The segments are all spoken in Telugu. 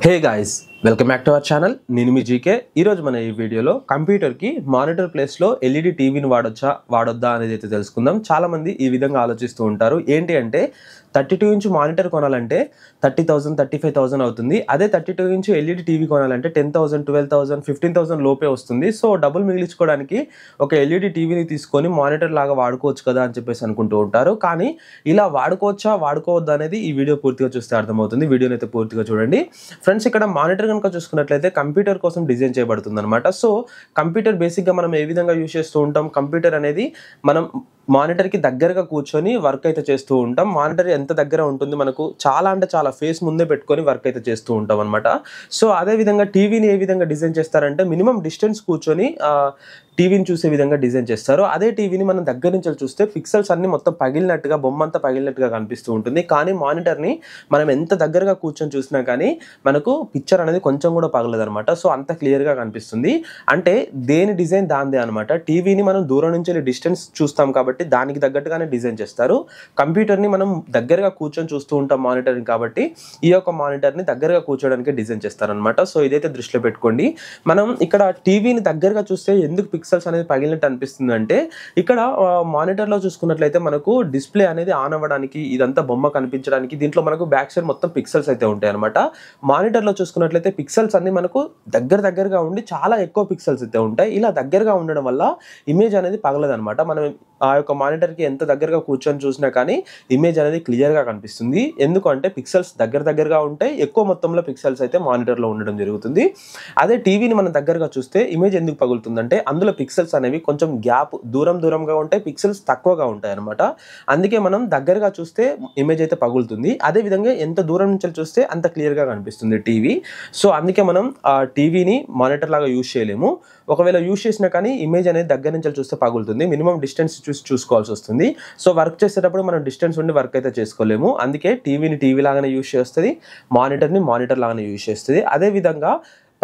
Hey guys, welcome back to our channel. నేను మీ జీకే. ఈరోజు మన ఈ వీడియోలో కంప్యూటర్కి మానిటర్ ప్లేస్లో ఎల్ఈడి టీవీని వాడొద్దా అనేది అయితే తెలుసుకుందాం. చాలామంది ఈ విధంగా ఆలోచిస్తూ ఉంటారు. ఏంటి అంటే 32 ఇంచ్ మానిటర్ కొనాలంటే 30,000 35,000 అవుతుంది. అదే 32 ఇంచ్ ఎల్ఈడి టీవీ కొనాలంటే 10,000 12,000 15,000 లోపే వస్తుంది. సో డబ్బులు మిగిలించుకోవడానికి ఒక ఎల్ఈడి టీవీని తీసుకొని మానిటర్ లాగా వాడుకోవచ్చు కదా అని చెప్పేసి అనుకుంటూ ఉంటారు. కానీ ఇలా వాడుకోవచ్చా వాడుకోవద్దా అనేది ఈ వీడియో పూర్తిగా చూస్తే అర్థమవుతుంది. వీడియోని అయితే పూర్తిగా చూడండి ఫ్రెండ్స్. ఇక్కడ మానిటర్ కనుక చూసుకున్నట్లయితే కంప్యూటర్ కోసం డిజైన్ చేయబడుతుంది అనమాట. సో కంప్యూటర్ బేసిక్గా మనం ఏ విధంగా యూజ్ చేస్తూ ఉంటాం, కంప్యూటర్ అనేది మనం మానిటర్కి దగ్గరగా కూర్చొని వర్క్ అయితే చేస్తూ ఉంటాం. మానిటర్ ఎంత దగ్గర ఉంటుంది, మనకు చాలా అంటే చాలా ఫేస్ ముందే పెట్టుకొని వర్క్ అయితే చేస్తూ ఉంటాం అనమాట. సో అదేవిధంగా టీవీని ఏ విధంగా డిజైన్ చేస్తారంటే మినిమం డిస్టెన్స్ కూర్చొని టీవీని చూసే విధంగా డిజైన్ చేస్తారు. అదే టీవీని మనం దగ్గర నుంచి చూస్తే పిక్సెల్స్ అన్ని మొత్తం పగిలినట్టుగా, బొమ్మ అంతా పగిలినట్టుగా కనిపిస్తూ ఉంటుంది. కానీ మానిటర్ని మనం ఎంత దగ్గరగా కూర్చొని చూసినా కానీ మనకు పిక్చర్ అనేది కొంచెం కూడా పగలదనమాట. సో అంత క్లియర్గా కనిపిస్తుంది. అంటే దేని డిజైన్ దాందే అనమాట. టీవీని మనం దూరం నుంచి డిస్టెన్స్ చూస్తాం కాబట్టి దానికి తగ్గట్టుగానే డిజైన్ చేస్తారు. కంప్యూటర్ని మనం దగ్గరగా కూర్చొని చూస్తూ ఉంటాం మానిటర్ని, కాబట్టి ఈ యొక్క మానిటర్ని దగ్గరగా కూర్చోడానికి డిజైన్ చేస్తారనమాట. సో ఇదైతే దృష్టిలో పెట్టుకోండి. మనం ఇక్కడ టీవీని దగ్గరగా చూస్తే ఎందుకు పిక్సెల్స్ అనేది పగిలినట్టు అనిపిస్తుంది అంటే, ఇక్కడ మానిటర్లో చూసుకున్నట్లయితే మనకు డిస్ప్లే అనేది ఆన్ అవ్వడానికి, ఇదంతా బొమ్మ కనిపించడానికి దీంట్లో మనకు బ్యాక్ సైడ్ మొత్తం పిక్సెల్స్ అయితే ఉంటాయి అనమాట. మానిటర్లో చూసుకున్నట్లయితే పిక్సెల్స్ అన్ని మనకు దగ్గరగా ఉండి చాలా ఎక్కువ పిక్సెల్స్ అయితే ఉంటాయి. ఇలా దగ్గరగా ఉండడం వల్ల ఇమేజ్ అనేది పగలదనమాట. మనం ఆ యొక్క మానిటర్కి ఎంత దగ్గరగా కూర్చొని చూసినా కానీ ఇమేజ్ అనేది క్లియర్గా కనిపిస్తుంది. ఎందుకంటే పిక్సెల్స్ దగ్గరగా ఉంటాయి, ఎక్కువ మొత్తంలో పిక్సెల్స్ అయితే మానిటర్లో ఉండడం జరుగుతుంది. అదే టీవీని మనం దగ్గరగా చూస్తే ఇమేజ్ ఎందుకు పగులుతుందంటే అందులో పిక్సెల్స్ అనేవి కొంచెం గ్యాప్ దూరంగా ఉంటాయి, పిక్సెల్స్ తక్కువగా ఉంటాయి అనమాట. అందుకే మనం దగ్గరగా చూస్తే ఇమేజ్ అయితే పగులుతుంది. అదేవిధంగా ఎంత దూరం నుంచి చూస్తే అంత క్లియర్గా కనిపిస్తుంది టీవీ. సో అందుకే మనం ఆ టీవీని మానిటర్ లాగా యూజ్ చేయలేము. ఒకవేళ యూజ్ చేసినా కానీ ఇమేజ్ అనేది దగ్గర నుంచి చూస్తే పగులుతుంది. మినిమం డిస్టెన్స్ చూసుకోవాల్సి వస్తుంది. సో వర్క్ చేసేటప్పుడు మనం డిస్టెన్స్ ఉండి వర్క్ అయితే చేసుకోలేము. అందుకే టీవీని టీవీ లాగానే యూజ్ చేస్తుంది, మానిటర్ని మానిటర్ లాగానే యూజ్ చేస్తుంది. అదేవిధంగా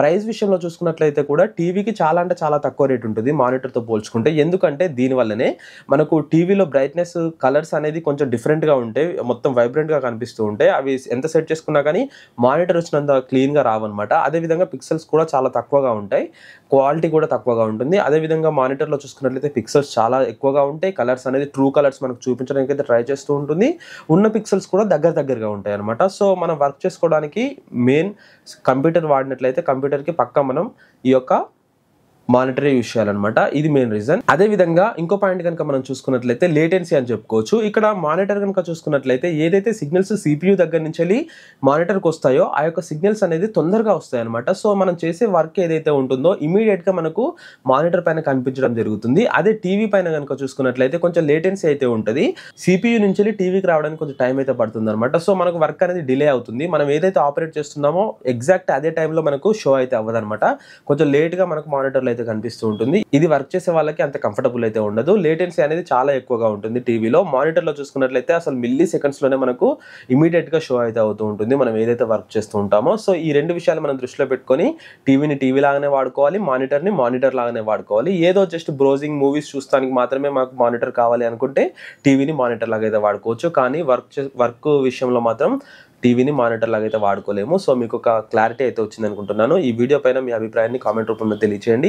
ప్రైస్ విషయంలో చూసుకున్నట్లయితే కూడా టీవీకి చాలా అంటే చాలా తక్కువ రేట్ ఉంటుంది మానిటర్తో పోల్చుకుంటే. ఎందుకంటే దీనివల్లనే మనకు టీవీలో బ్రైట్నెస్, కలర్స్ అనేది కొంచెం డిఫరెంట్గా ఉంటాయి, మొత్తం వైబ్రెంట్గా కనిపిస్తూ ఉంటాయి. అవి ఎంత సెట్ చేసుకున్నా కానీ మానిటర్ వచ్చినంత క్లీన్గా రావన్నమాట. అదేవిధంగా పిక్సెల్స్ కూడా చాలా తక్కువగా ఉంటాయి, క్వాలిటీ కూడా తక్కువగా ఉంటుంది. అదేవిధంగా మానిటర్లో చూసుకున్నట్లయితే పిక్సెల్స్ చాలా ఎక్కువగా ఉంటాయి, కలర్స్ అనేది ట్రూ కలర్స్ మనకు చూపించడానికి అయితే ట్రై చేస్తూ ఉంటుంది. ఉన్న పిక్సెల్స్ కూడా దగ్గరగా ఉంటాయి అనమాట. సో మనం వర్క్ చేసుకోవడానికి మెయిన్ కంప్యూటర్ వాడినట్లయితే కంప్యూటర్కి పక్కా మనం ఈ యొక్క మానిటరే యూజ్ చేయాలన్నమాట. ఇది మెయిన్ రీజన్. అదేవిధంగా ఇంకో పాయింట్ కనుక మనం చూసుకున్నట్లయితే లేటెన్సీ అని చెప్పుకోవచ్చు. ఇక్కడ మానిటర్ కనుక చూసుకున్నట్లయితే ఏదైతే సిగ్నల్స్ CPU దగ్గర నుంచి వెళ్ళి మానిటర్కి వస్తాయో ఆ యొక్క సిగ్నల్స్ అనేది తొందరగా వస్తాయి అనమాట. సో మనం చేసే వర్క్ ఏదైతే ఉంటుందో ఇమీడియట్గా మనకు మానిటర్ పైన కనిపించడం జరుగుతుంది. అదే టీవీ పైన కనుక చూసుకున్నట్లయితే కొంచెం లేటెన్సీ అయితే ఉంటుంది. CPU నుంచి వెళ్ళి టీవీకి రావడానికి కొంచెం టైం అయితే పడుతుంది అనమాట. సో మనకు వర్క్ అనేది డిలే అవుతుంది. మనం ఏదైతే ఆపరేట్ చేస్తున్నామో ఎగ్జాక్ట్ అదే టైంలో మనకు షో అయితే అవ్వదన్నమాట. కొంచెం లేట్గా మనకు మానిటర్లో అయితే కనిపిస్తూ ఉంటుంది. ఇది వర్క్ చేసే వాళ్ళకి అంత కంఫర్టబుల్ అయితే ఉండదు. లేటెన్సీ అనేది చాలా ఎక్కువగా ఉంటుంది టీవీలో. మానిటర్లో చూసుకున్నట్లయితే అసలు మిల్లీ సెకండ్స్ లోనే మనకు ఇమీడియట్ గా షో అయితే అవుతూ ఉంటుంది మనం ఏదైతే వర్క్ చేస్తూ ఉంటామో. సో ఈ రెండు విషయాలు మనం దృష్టిలో పెట్టుకొని టీవీని టీవీ లాగానే వాడుకోవాలి, మానిటర్ని మానిటర్ లాగానే వాడుకోవాలి. ఏదో జస్ట్ బ్రౌజింగ్, మూవీస్ చూస్తానికి మాత్రమే మాకు మానిటర్ కావాలి అనుకుంటే టీవీని మానిటర్ లాగా అయితే వాడుకోవచ్చు. కానీ వర్క్ విషయంలో మాత్రం టీవీని మానిటర్ లాగా అయితే వాడుకోలేము. సో మీకు ఒక క్లారిటీ అయితే వచ్చింది అనుకుంటున్నాను. ఈ వీడియో పైన మీ అభిప్రాయాన్ని కామెంట్ రూపంలో తెలియజేయండి.